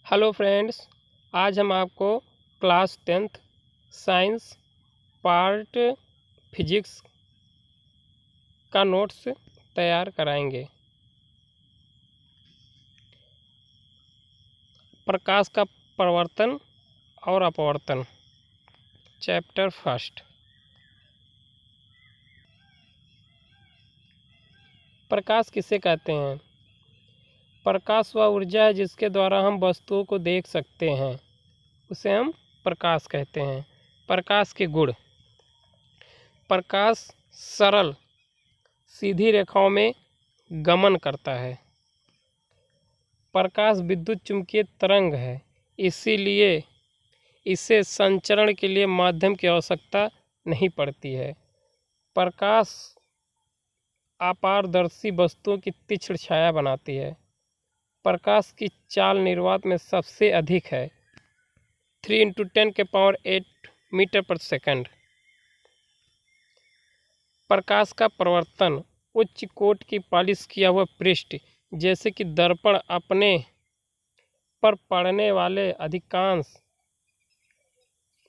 Hello friends, आज हम आपको class 10th science part physics का नोट्स तैयार कराएंगे। प्रकाश का प्रवर्तन और अपवर्तन, चैप्टर फर्स्ट। प्रकाश किसे कहते हैं? प्रकाश वह ऊर्जा है जिसके द्वारा हम वस्तुओं को देख सकते हैं, उसे हम प्रकाश कहते हैं। प्रकाश के गुण: प्रकाश सरल सीधी रेखाओं में गमन करता है। प्रकाश विद्युत चुम्बकीय तरंग है, इसीलिए इसे संचरण के लिए माध्यम की आवश्यकता नहीं पड़ती है। प्रकाश अपारदर्शी वस्तुओं की तीक्ष्ण छाया बनाती है। प्रकाश की चाल निर्वात में सबसे अधिक है, 3 × 10⁸ मीटर पर सेकंड। प्रकाश का प्रवर्तन: उच्च कोट की पॉलिश किया हुआ पृष्ठ जैसे कि दर्पण अपने पर पड़ने वाले अधिकांश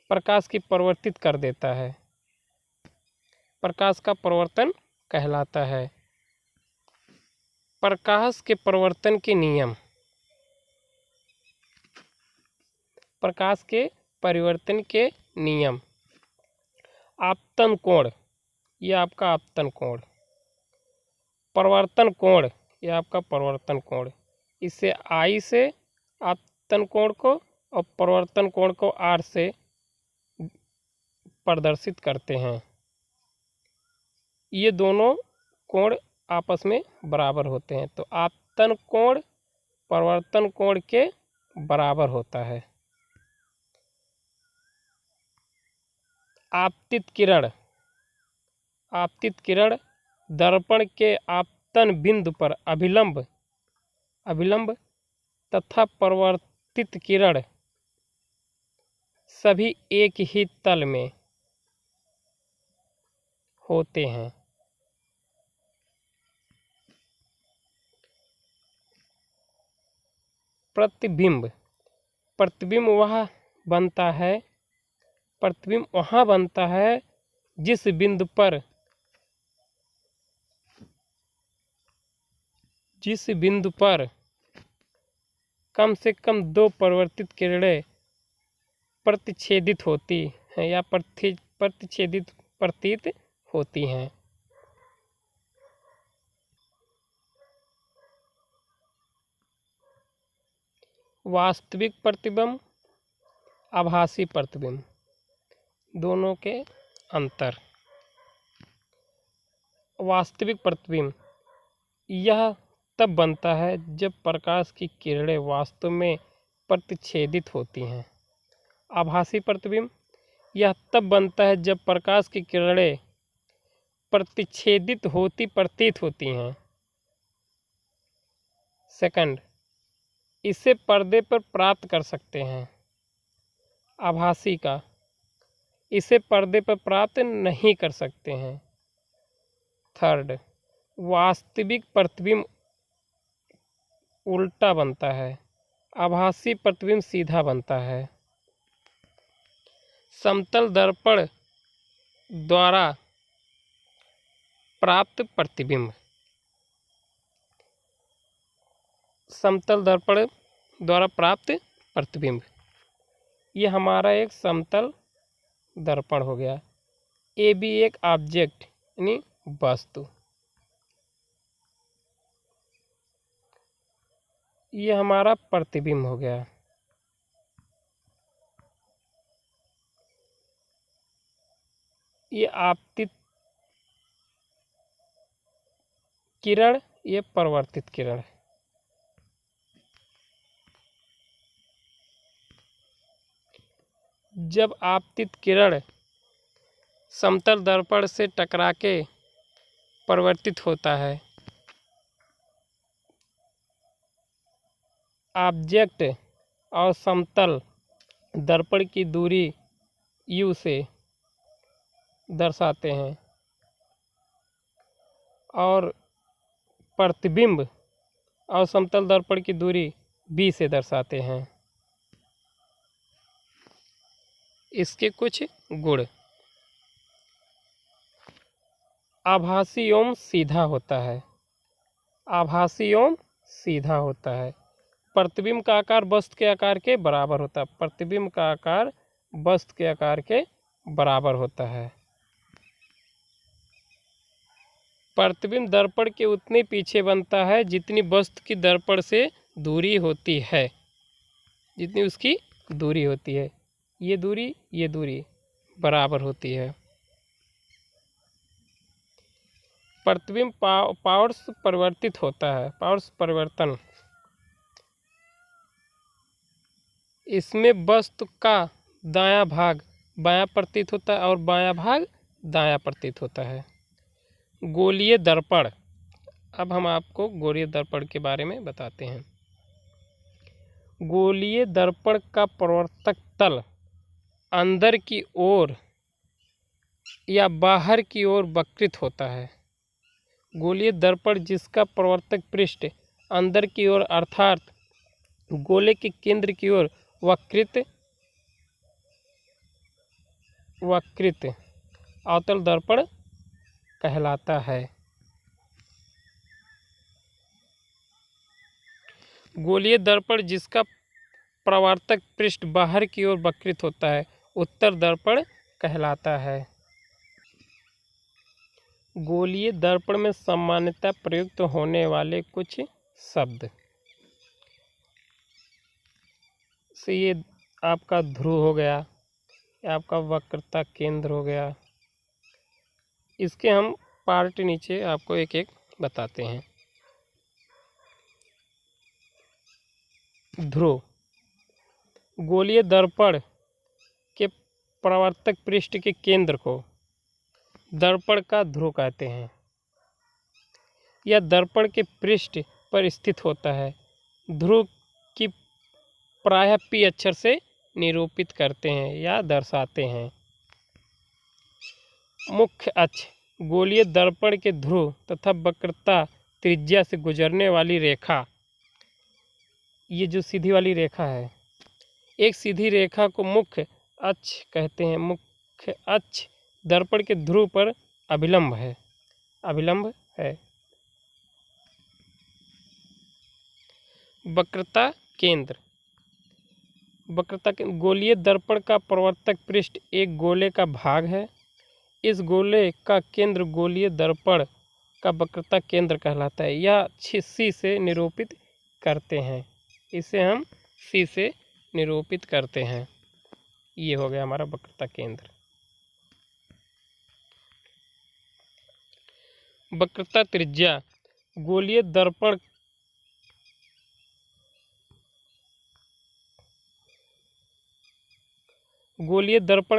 प्रकाश की परिवर्तित कर देता है, प्रकाश का प्रवर्तन कहलाता है। प्रकाश के प्रवर्तन के नियम: प्रकाश के परिवर्तन के नियम: आपतन कोण, यह आपका आपतन कोण। प्रवर्तन कोण, यह आपका प्रवर्तन कोण। इसे I से आपतन कोण को और प्रवर्तन कोण को R से प्रदर्शित करते हैं। ये दोनों कोण आपस में बराबर होते हैं, तो आपतन कोण प्रवर्तन कोण के बराबर होता है। आपतित किरण: आपतित किरण दर्पण के आपतन बिंदु पर अभिलंब तथा परावर्तित किरण सभी एक ही तल में होते हैं। प्रतिबिंब: प्रतिबिंब वहाँ बनता है जिस बिंदु पर कम से कम 2 परावर्तित किरणें प्रतिच्छेदित होती हैं या प्रतिच्छेदित प्रतीत होती हैं। वास्तविक प्रतिबिंब, आभासी प्रतिबिंब, दोनों के अंतर। वास्तविक प्रतिबिंब यह तब बनता है जब प्रकाश की किरणें वास्तव में प्रतिच्छेदित होती हैं। आभासी प्रतिबिंब यह तब बनता है जब प्रकाश की किरणें प्रतिच्छेदित होती प्रतीत होती हैं। सेकंड, इसे पर्दे पर प्राप्त कर सकते हैं। आभासी का इसे पर्दे पर प्राप्त नहीं कर सकते हैं। थर्ड, वास्तविक प्रतिबिंब उल्टा बनता है, आभासी प्रतिबिंब सीधा बनता है। समतल दर्पण द्वारा प्राप्त प्रतिबिंब: समतल दर्पण द्वारा प्राप्त प्रतिबिंब, ये हमारा एक समतल दर्पण हो गया। ए भी एक ऑब्जेक्ट यानी वस्तु, ये हमारा प्रतिबिंब हो गया। ये आपतित किरण, ये परावर्तित किरण। जब आपतित किरण समतल दर्पण से टकरा के परिवर्तित होता है, ऑब्जेक्ट और समतल दर्पण की दूरी U से दर्शाते हैं और प्रतिबिंब और समतल दर्पण की दूरी B से दर्शाते हैं। इसके कुछ गुण। आभासी एवं सीधा होता है। आभासी एवं सीधा होता है। प्रतिबिंब का आकार वस्तु के आकार के बराबर होता है। प्रतिबिंब का आकार वस्तु के आकार के बराबर होता है। प्रतिबिंब दर्पण के उतने पीछे बनता है जितनी वस्तु की दर्पण से दूरी होती है, जितनी उसकी दूरी होती है। ये दूरी बराबर होती है। प्रतिबिंब पार्श्व परिवर्तित होता है। पार्श्व परिवर्तन, इसमें वस्तु का दायां भाग बायां प्रतीत होता है और बायां भाग दायां प्रतीत होता है। गोलीय दर्पण, अब हम आपको गोलीय दर्पण के बारे में बताते हैं। गोलीय दर्पण का प्रवर्तक तल अंदर की ओर या बाहर की ओर वक्रित होता है। गोलीय दर्पण जिसका प्रवर्तक पृष्ठ अंदर की ओर अर्थात गोले के केंद्र की ओर वक्रित अवतल दर्पण कहलाता है। गोलीय दर्पण जिसका प्रवर्तक पृष्ठ बाहर की ओर वक्रित होता है उत्तर दर्पण कहलाता है। गोलीय दर्पण में सामान्यतः प्रयुक्त होने वाले कुछ शब्द से ये आपका ध्रुव हो गया, आपका वक्रता केंद्र हो गया। इसके हम पार्ट नीचे आपको एक एक बताते हैं। ध्रुव, गोलीय दर्पण के प्रवर्तक पृष्ठ के केंद्र को दर्पण का ध्रुव कहते हैं। यह दर्पण के पृष्ठ पर स्थित होता है। ध्रुव की प्रायः पी अक्षर से निरूपित करते हैं या दर्शाते हैं। मुख्य अक्ष, गोलीय दर्पण के ध्रुव तथा वक्रता त्रिज्या से गुजरने वाली रेखा, ये जो सीधी वाली रेखा है, एक सीधी रेखा को मुख्य अक्ष कहते हैं। मुख्य अक्ष दर्पण के ध्रुव पर अभिलंब है। वक्रता केंद्र, गोलीय दर्पण का प्रवर्तक पृष्ठ एक गोले का भाग है। इस गोले का केंद्र गोलीय दर्पण का वक्रता केंद्र कहलाता है। यह सी से निरूपित करते हैं। इसे हम सी से निरूपित करते हैं। ये हो गया हमारा वक्रता केंद्र। वक्रता त्रिज्या, गोलीय दर्पण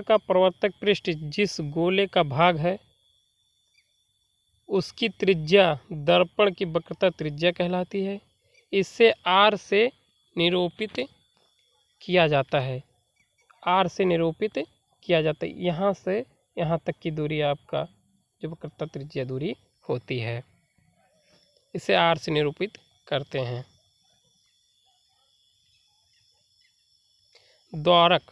का प्रवर्तक पृष्ठ जिस गोले का भाग है उसकी त्रिज्या दर्पण की वक्रता त्रिज्या कहलाती है। इसे आर से निरूपित किया जाता है। आर से निरूपित किया जाता है। यहाँ से यहाँ तक की दूरी आपका जो वक्रता त्रिज्या दूरी होती है, इसे आर से निरूपित करते हैं। द्वारक,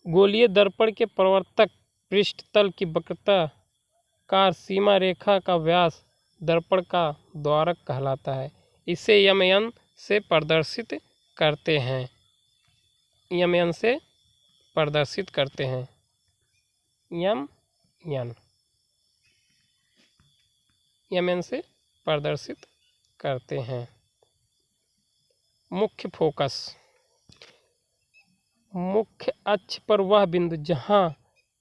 गोलीय दर्पण के प्रवर्तक पृष्ठ तल की वक्रताकार सीमा रेखा का व्यास दर्पण का द्वारक कहलाता है। इसे यमयन से प्रदर्शित करते हैं। यमयन से प्रदर्शित करते हैं। यमयन से प्रदर्शित करते हैं। मुख्य फोकस, मुख्य अक्ष पर वह बिंदु जहां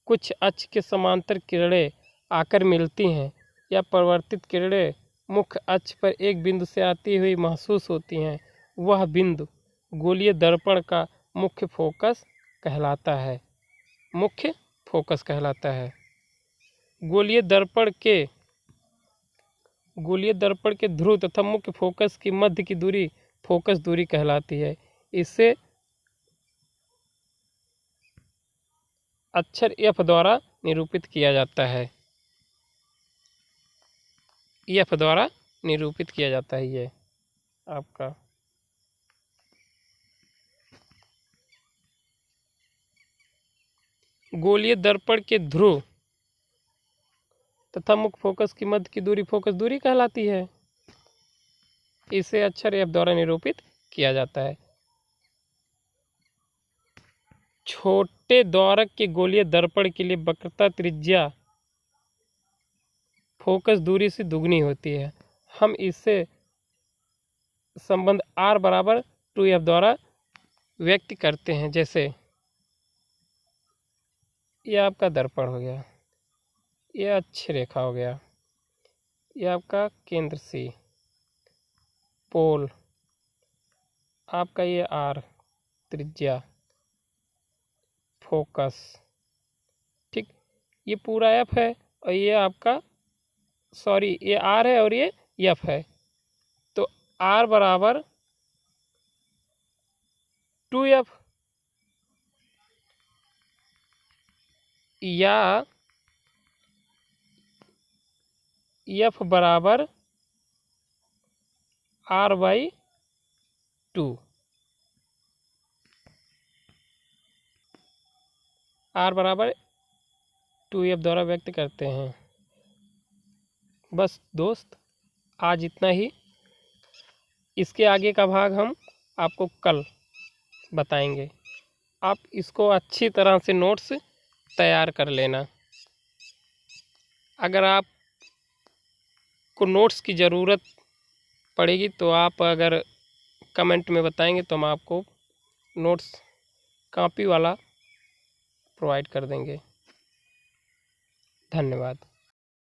कुछ अक्ष के समांतर किरणें आकर मिलती हैं या परिवर्तित किरणें मुख्य अक्ष पर एक बिंदु से आती हुई महसूस होती हैं, वह बिंदु गोलीय दर्पण का मुख्य फोकस कहलाता है। मुख्य फोकस कहलाता है। गोलीय दर्पण के ध्रुव तथा मुख्य फोकस की मध्य की दूरी फोकस दूरी कहलाती है। इसे अक्षर एफ द्वारा निरूपित किया जाता है। एफ द्वारा निरूपित किया जाता है। ये आपका गोलीय दर्पण के ध्रुव तथा मुख्य फोकस की मध्य की दूरी फोकस दूरी कहलाती है। इसे अक्षर F द्वारा निरूपित किया जाता है। छोटे द्वारक के गोलीय दर्पण के लिए वक्रता त्रिज्या फोकस दूरी से दुगनी होती है। हम इससे संबंध R बराबर 2F द्वारा व्यक्त करते हैं। जैसे ये आपका दर्पण हो गया, ये अच्छी रेखा हो गया, ये आपका केंद्र C, पोल आपका ये R त्रिज्या, फोकस, ठीक। ये पूरा F है और ये आपका ये R है और ये F है। तो R बराबर 2F या F बराबर R/2। R बराबर 2F द्वारा व्यक्त करते हैं। बस दोस्त, आज इतना ही। इसके आगे का भाग हम आपको कल बताएंगे। आप इसको अच्छी तरह से नोट्स तैयार कर लेना। अगर आप को नोट्स की ज़रूरत पड़ेगी तो आप अगर कमेंट में बताएंगे तो हम आपको नोट्स कॉपी वाला प्रोवाइड कर देंगे। धन्यवाद।